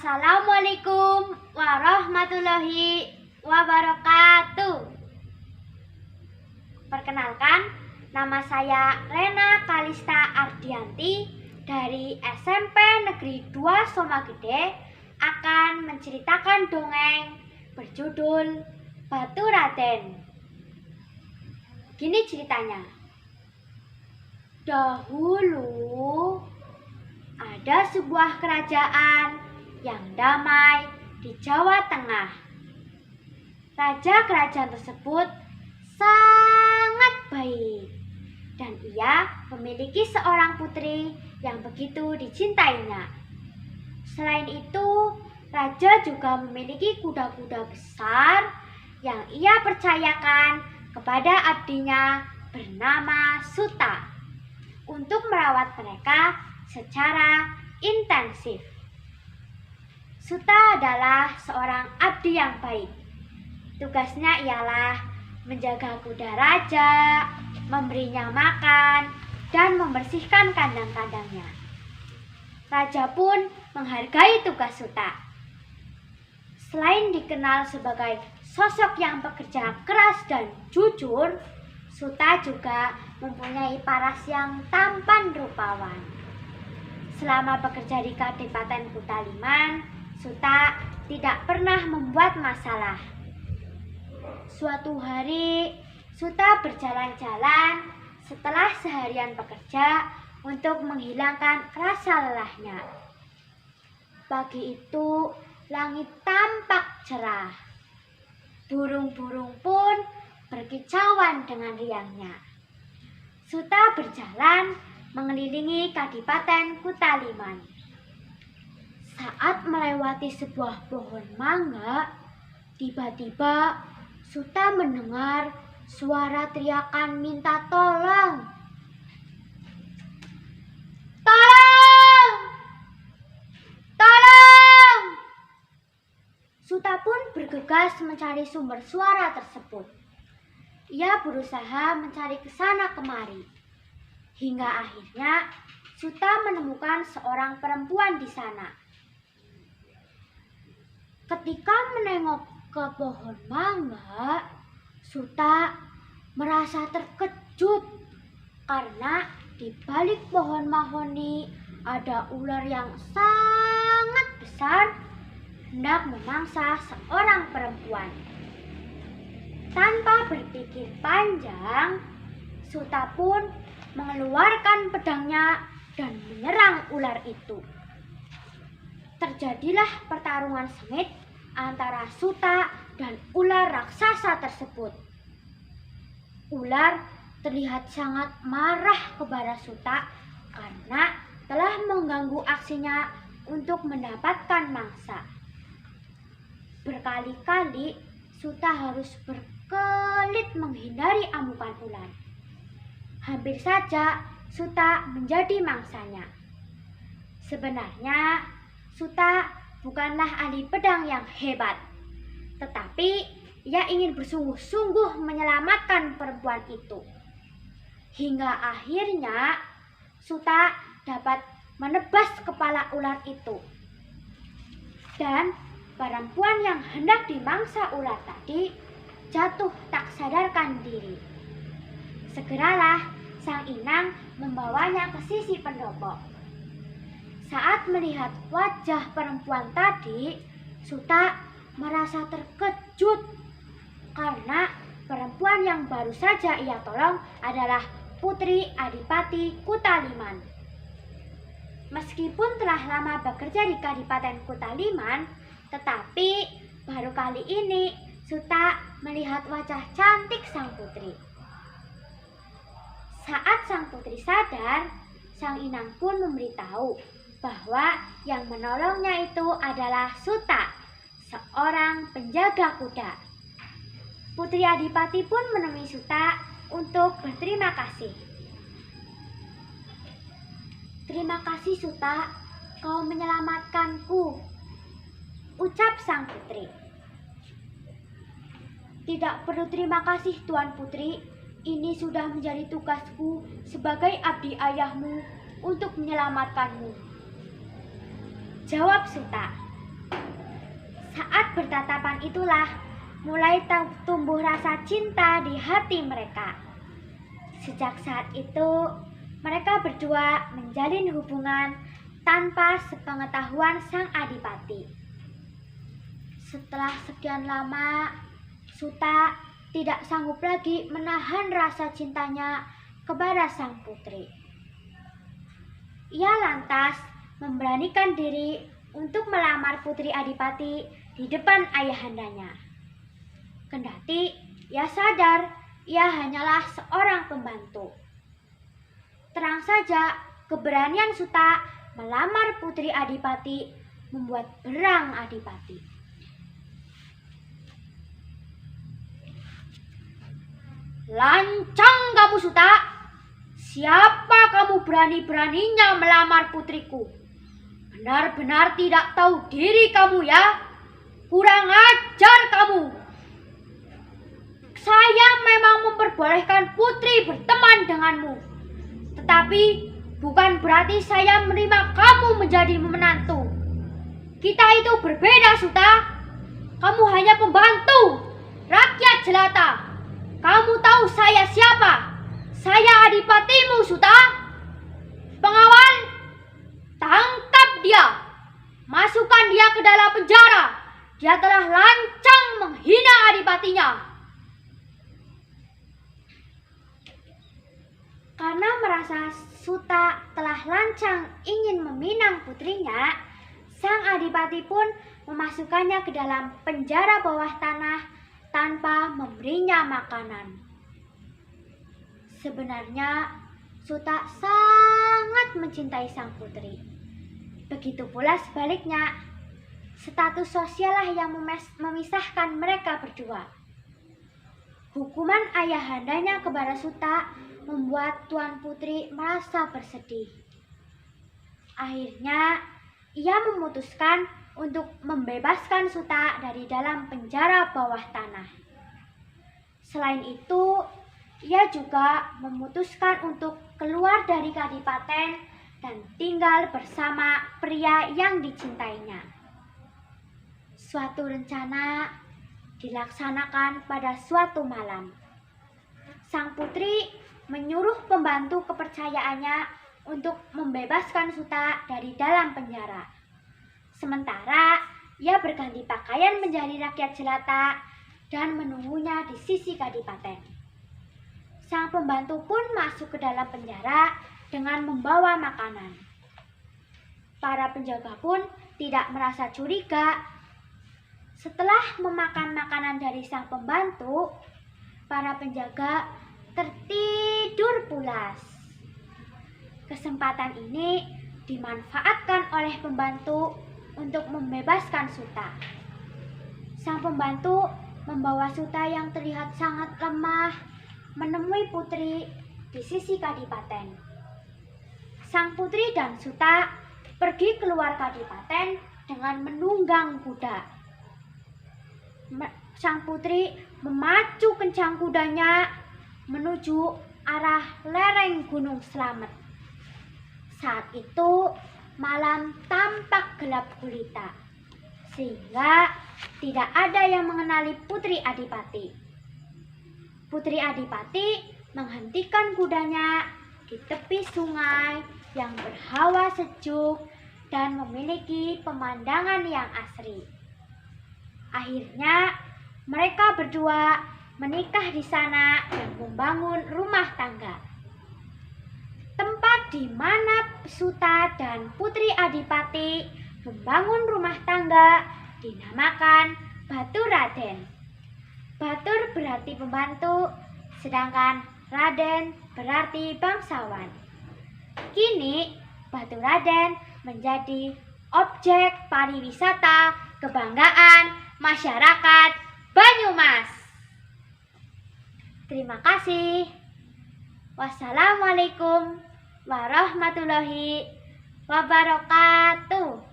Assalamualaikum warahmatullahi wabarakatuh. Perkenalkan, nama saya Rena Kalista Ardianti dari SMP Negeri 2 Somagede akan menceritakan dongeng berjudul Batu Raden. Gini ceritanya. Dahulu ada sebuah kerajaan yang damai di Jawa Tengah. Raja kerajaan tersebut sangat baik dan ia memiliki seorang putri yang begitu dicintainya. Selain itu, raja juga memiliki kuda-kuda besar yang ia percayakan kepada abdinya bernama Suta untuk merawat mereka secara intensif. Suta adalah seorang abdi yang baik. Tugasnya ialah menjaga kuda raja, memberinya makan, dan membersihkan kandang-kandangnya. Raja pun menghargai tugas Suta. Selain dikenal sebagai sosok yang bekerja keras dan jujur, Suta juga mempunyai paras yang tampan rupawan. Selama bekerja di Kadipaten Kutaliman, Suta tidak pernah membuat masalah. Suatu hari, Suta berjalan-jalan setelah seharian bekerja untuk menghilangkan rasa lelahnya. Pagi itu, langit tampak cerah. Burung-burung pun berkicauan dengan riangnya. Suta berjalan mengelilingi Kadipaten Kutaliman. Saat melewati sebuah pohon mangga, tiba-tiba Suta mendengar suara teriakan minta tolong. Tolong! Tolong! Suta pun bergegas mencari sumber suara tersebut. Ia berusaha mencari ke sana kemari. Hingga akhirnya Suta menemukan seorang perempuan di sana. Ketika menengok ke pohon mangga, Suta merasa terkejut karena di balik pohon mahoni ada ular yang sangat besar hendak memangsa seorang perempuan. Tanpa berpikir panjang, Suta pun mengeluarkan pedangnya dan menyerang ular itu. Terjadilah pertarungan sengit antara Suta dan ular raksasa tersebut. Ular terlihat sangat marah kepada Suta karena telah mengganggu aksinya untuk mendapatkan mangsa. Berkali-kali Suta harus berkelit menghindari amukan ular. Hampir saja Suta menjadi mangsanya. Sebenarnya Suta bukanlah ahli pedang yang hebat, tetapi ia ingin bersungguh-sungguh menyelamatkan perempuan itu. Hingga akhirnya Suta dapat menebas kepala ular itu. Dan perempuan yang hendak dimangsa ular tadi jatuh tak sadarkan diri. Segeralah sang inang membawanya ke sisi pendopo. Saat melihat wajah perempuan tadi, Suta merasa terkejut karena perempuan yang baru saja ia tolong adalah Putri Adipati Kutaliman. Meskipun telah lama bekerja di Kadipaten Kutaliman, tetapi baru kali ini Suta melihat wajah cantik sang putri. Saat sang putri sadar, sang inang pun memberitahu bahwa yang menolongnya itu adalah Suta, seorang penjaga kuda. Putri Adipati pun menemui Suta untuk berterima kasih. Terima kasih Suta, kau menyelamatkanku, ucap sang putri. Tidak perlu terima kasih Tuan Putri, ini sudah menjadi tugasku sebagai abdi ayahmu untuk menyelamatkanmu, jawab Suta. Saat bertatapan itulah mulai tumbuh rasa cinta di hati mereka. Sejak saat itu, mereka berdua menjalin hubungan tanpa sepengetahuan sang adipati. Setelah sekian lama, Suta tidak sanggup lagi menahan rasa cintanya kepada sang putri. Ia lantas memberanikan diri untuk melamar Putri Adipati di depan ayahandanya. Kendati ia sadar ia hanyalah seorang pembantu. Terang saja keberanian Suta melamar Putri Adipati membuat berang Adipati. "Lancang kamu, Suta! Siapa kamu berani-beraninya melamar putriku? Benar-benar tidak tahu diri kamu ya? Kurang ajar kamu! Saya memang memperbolehkan putri berteman denganmu. Tetapi bukan berarti saya menerima kamu menjadi menantu. Kita itu berbeda, Suta. Kamu hanya pembantu, rakyat jelata. Kamu tahu saya siapa? Saya adipatimu, Suta. Pengawal, tangkap dia. Masukkan dia ke dalam penjara. Dia telah lancang menghina adipatinya." Karena merasa Suta telah lancang ingin meminang putrinya, sang adipati pun memasukkannya ke dalam penjara bawah tanah tanpa memberinya makanan. Sebenarnya Suta sangat mencintai sang putri. Begitu pula sebaliknya, status sosiallah yang memisahkan mereka berdua. Hukuman ayahandanya kepada Suta membuat Tuan Putri merasa bersedih. Akhirnya, ia memutuskan untuk membebaskan Suta dari dalam penjara bawah tanah. Selain itu, ia juga memutuskan untuk keluar dari kadipaten dan tinggal bersama pria yang dicintainya. Suatu rencana dilaksanakan pada suatu malam. Sang putri menyuruh pembantu kepercayaannya untuk membebaskan Suta dari dalam penjara. Sementara ia berganti pakaian menjadi rakyat jelata dan menunggunya di sisi kadipaten. Sang pembantu pun masuk ke dalam penjara dengan membawa makanan. Para penjaga pun tidak merasa curiga. Setelah memakan makanan dari sang pembantu, para penjaga tertidur pulas. Kesempatan ini dimanfaatkan oleh pembantu untuk membebaskan Suta. Sang pembantu membawa Suta yang terlihat sangat lemah menemui putri di sisi kadipaten. Sang putri dan Suta pergi keluar kadipaten dengan menunggang kuda. Sang putri memacu kencang kudanya menuju arah lereng Gunung Slamet. Saat itu malam tampak gelap gulita, sehingga tidak ada yang mengenali Putri Adipati. Putri Adipati menghentikan kudanya di tepi sungai yang berhawa sejuk dan memiliki pemandangan yang asri. Akhirnya mereka berdua menikah di sana dan membangun rumah tangga. Tempat di mana Suta dan Putri Adipati membangun rumah tangga dinamakan Batu Raden. Batur berarti pembantu, sedangkan Raden berarti bangsawan. Kini Batu Raden menjadi objek pariwisata kebanggaan masyarakat Banyumas. Terima kasih. Wassalamualaikum warahmatullahi wabarakatuh.